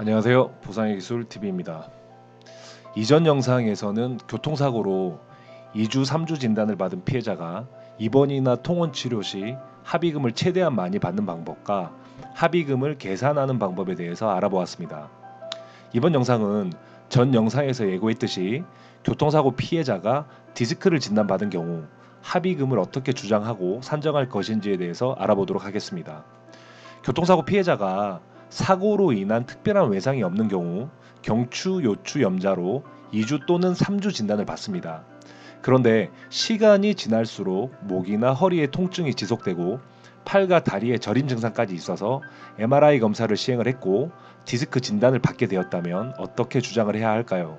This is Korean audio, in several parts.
안녕하세요. 보상의 기술 TV입니다. 이전 영상에서는 교통사고로 2주, 3주 진단을 받은 피해자가 입원이나 통원 치료 시 합의금을 최대한 많이 받는 방법과 합의금을 계산하는 방법에 대해서 알아보았습니다. 이번 영상은 전 영상에서 예고했듯이 교통사고 피해자가 디스크를 진단받은 경우 합의금을 어떻게 주장하고 산정할 것인지에 대해서 알아보도록 하겠습니다. 교통사고 피해자가 사고로 인한 특별한 외상이 없는 경우 경추, 요추, 염자로 2주 또는 3주 진단을 받습니다. 그런데 시간이 지날수록 목이나 허리의 통증이 지속되고 팔과 다리에 저림 증상까지 있어서 MRI 검사를 시행을 했고 디스크 진단을 받게 되었다면 어떻게 주장을 해야 할까요?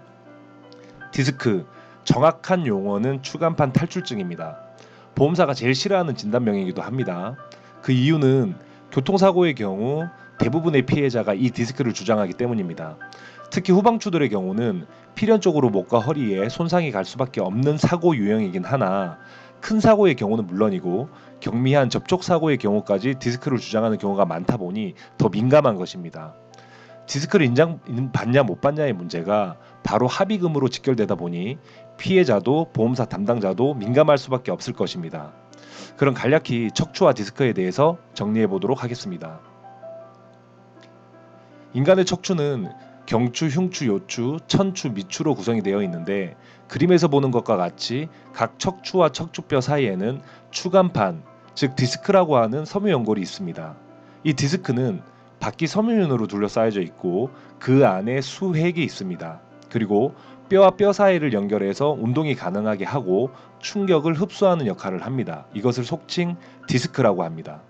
디스크, 정확한 용어는 추간판 탈출증입니다. 보험사가 제일 싫어하는 진단명이기도 합니다. 그 이유는 교통사고의 경우 대부분의 피해자가 이 디스크를 주장하기 때문입니다. 특히 후방추들의 경우는 필연적으로 목과 허리에 손상이 갈 수밖에 없는 사고 유형이긴 하나 큰 사고의 경우는 물론이고 경미한 접촉사고의 경우까지 디스크를 주장하는 경우가 많다 보니 더 민감한 것입니다. 디스크를 인정받냐 못 받냐의 문제가 바로 합의금으로 직결되다 보니 피해자도 보험사 담당자도 민감할 수밖에 없을 것입니다. 그럼 간략히 척추와 디스크에 대해서 정리해 보도록 하겠습니다. 인간의 척추는 경추, 흉추, 요추, 천추, 미추로 구성이 되어 있는데 그림에서 보는 것과 같이 각 척추와 척추뼈 사이에는 추간판, 즉 디스크라고 하는 섬유연골이 있습니다. 이 디스크는 바퀴 섬유륜으로 둘러싸여져 있고 그 안에 수핵이 있습니다. 그리고 뼈와 뼈 사이를 연결해서 운동이 가능하게 하고 충격을 흡수하는 역할을 합니다. 이것을 속칭 디스크라고 합니다.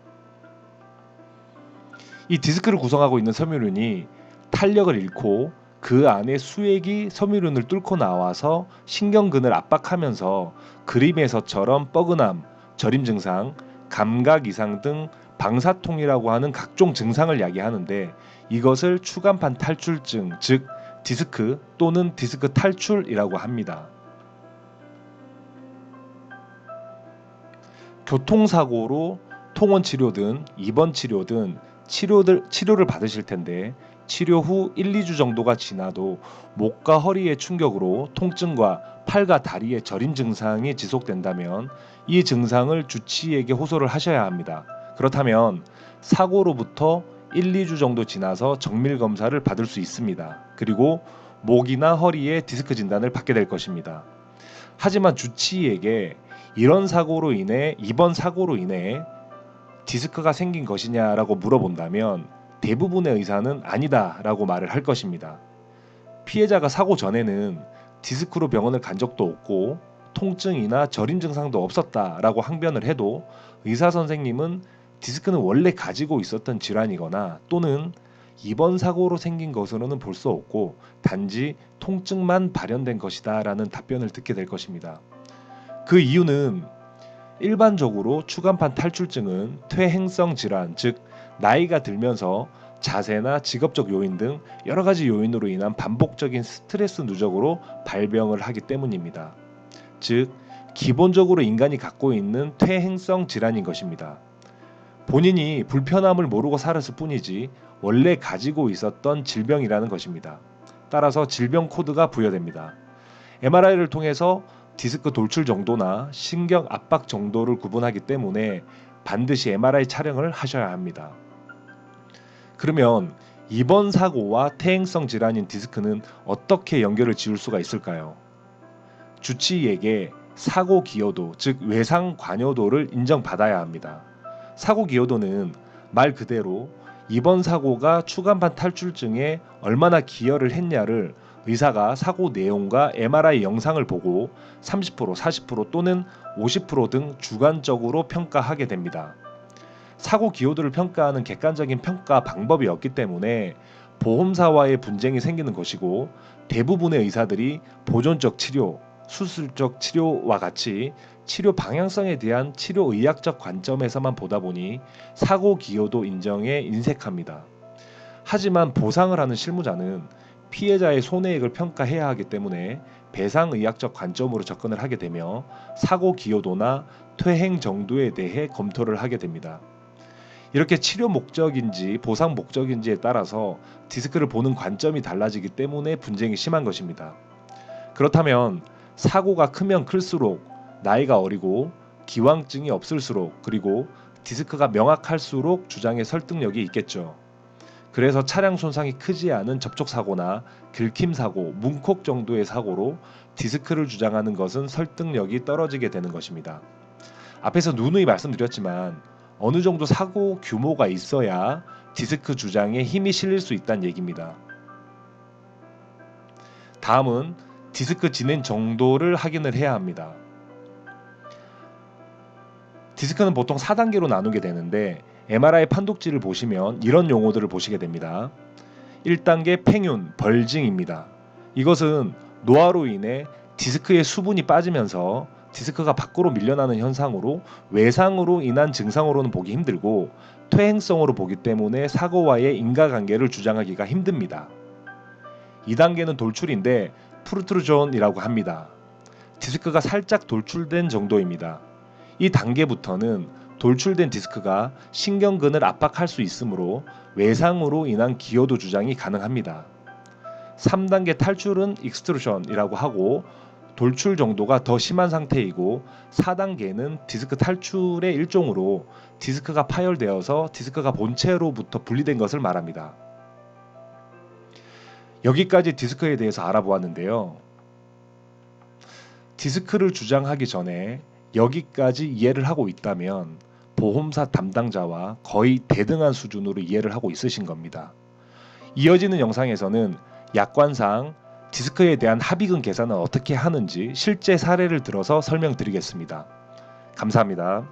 이 디스크를 구성하고 있는 섬유륜이 탄력을 잃고 그 안에 수액이 섬유륜을 뚫고 나와서 신경근을 압박하면서 그림에서처럼 뻐근함, 저림 증상, 감각 이상 등 방사통이라고 하는 각종 증상을 야기하는데 이것을 추간판 탈출증, 즉 디스크 또는 디스크 탈출이라고 합니다. 교통사고로 통원 치료든 입원 치료든 치료를 받으실 텐데 치료 후 1, 2주 정도가 지나도 목과 허리의 충격으로 통증과 팔과 다리의 저림 증상이 지속된다면 이 증상을 주치의에게 호소를 하셔야 합니다. 그렇다면 사고로부터 1, 2주 정도 지나서 정밀 검사를 받을 수 있습니다. 그리고 목이나 허리에 디스크 진단을 받게 될 것입니다. 하지만 주치의에게 이번 사고로 인해 디스크가 생긴 것이냐라고 물어본다면 대부분의 의사는 아니다라고 말을 할 것입니다. 피해자가 사고 전에는 디스크로 병원을 간 적도 없고 통증이나 저림 증상도 없었다라고 항변을 해도 의사 선생님은 디스크는 원래 가지고 있었던 질환이거나 또는 이번 사고로 생긴 것으로는 볼 수 없고 단지 통증만 발현된 것이다라는 답변을 듣게 될 것입니다. 그 이유는 일반적으로 추간판 탈출증은 퇴행성 질환, 즉 나이가 들면서 자세나 직업적 요인 등 여러 가지 요인으로 인한 반복적인 스트레스 누적으로 발병을 하기 때문입니다. 즉 기본적으로 인간이 갖고 있는 퇴행성 질환인 것입니다. 본인이 불편함을 모르고 살았을 뿐이지 원래 가지고 있었던 질병이라는 것입니다. 따라서 질병 코드가 부여됩니다. MRI를 통해서 디스크 돌출 정도나 신경 압박 정도를 구분하기 때문에 반드시 MRI 촬영을 하셔야 합니다. 그러면 이번 사고와 퇴행성 질환인 디스크는 어떻게 연결을 지을 수가 있을까요? 주치의에게 사고 기여도, 즉 외상 관여도를 인정받아야 합니다. 사고 기여도는 말 그대로 이번 사고가 추간판 탈출증에 얼마나 기여를 했냐를 의사가 사고 내용과 MRI 영상을 보고 30%, 40% 또는 50%등 주관적으로 평가하게 됩니다. 사고 기여도를 평가하는 객관적인 평가 방법이 없기 때문에 보험사와의 분쟁이 생기는 것이고 대부분의 의사들이 보존적 치료, 수술적 치료와 같이 치료 방향성에 대한 치료의학적 관점에서만 보다 보니 사고 기여도 인정에 인색합니다. 하지만 보상을 하는 실무자는 피해자의 손해액을 평가해야 하기 때문에 배상의학적 관점으로 접근을 하게 되며 사고 기여도나 퇴행 정도에 대해 검토를 하게 됩니다. 이렇게 치료 목적인지 보상 목적인지에 따라서 디스크를 보는 관점이 달라지기 때문에 분쟁이 심한 것입니다. 그렇다면 사고가 크면 클수록, 나이가 어리고 기왕증이 없을수록, 그리고 디스크가 명확할수록 주장의 설득력이 있겠죠. 그래서 차량 손상이 크지 않은 접촉사고나 긁힘사고, 문콕 정도의 사고로 디스크를 주장하는 것은 설득력이 떨어지게 되는 것입니다. 앞에서 누누이 말씀드렸지만 어느 정도 사고 규모가 있어야 디스크 주장에 힘이 실릴 수 있다는 얘기입니다. 다음은 디스크 진행 정도를 확인을 해야 합니다. 디스크는 보통 4단계로 나누게 되는데 MRI 판독지를 보시면 이런 용어들을 보시게 됩니다. 1단계 팽윤, 벌징입니다. 이것은 노화로 인해 디스크의 수분이 빠지면서 디스크가 밖으로 밀려나는 현상으로 외상으로 인한 증상으로는 보기 힘들고 퇴행성으로 보기 때문에 사고와의 인과관계를 주장하기가 힘듭니다. 2단계는 돌출인데 프루트루전이라고 합니다. 디스크가 살짝 돌출된 정도입니다. 이 단계부터는 돌출된 디스크가 신경근을 압박할 수 있으므로 외상으로 인한 기여도 주장이 가능합니다. 3단계 탈출은 익스트루션이라고 하고 돌출 정도가 더 심한 상태이고 4단계는 디스크 탈출의 일종으로 디스크가 파열되어서 디스크가 본체로부터 분리된 것을 말합니다. 여기까지 디스크에 대해서 알아보았는데요. 디스크를 주장하기 전에 여기까지 이해를 하고 있다면 보험사 담당자와 거의 대등한 수준으로 이해를 하고 있으신 겁니다. 이어지는 영상에서는 약관상 디스크에 대한 합의금 계산은 어떻게 하는지 실제 사례를 들어서 설명드리겠습니다. 감사합니다.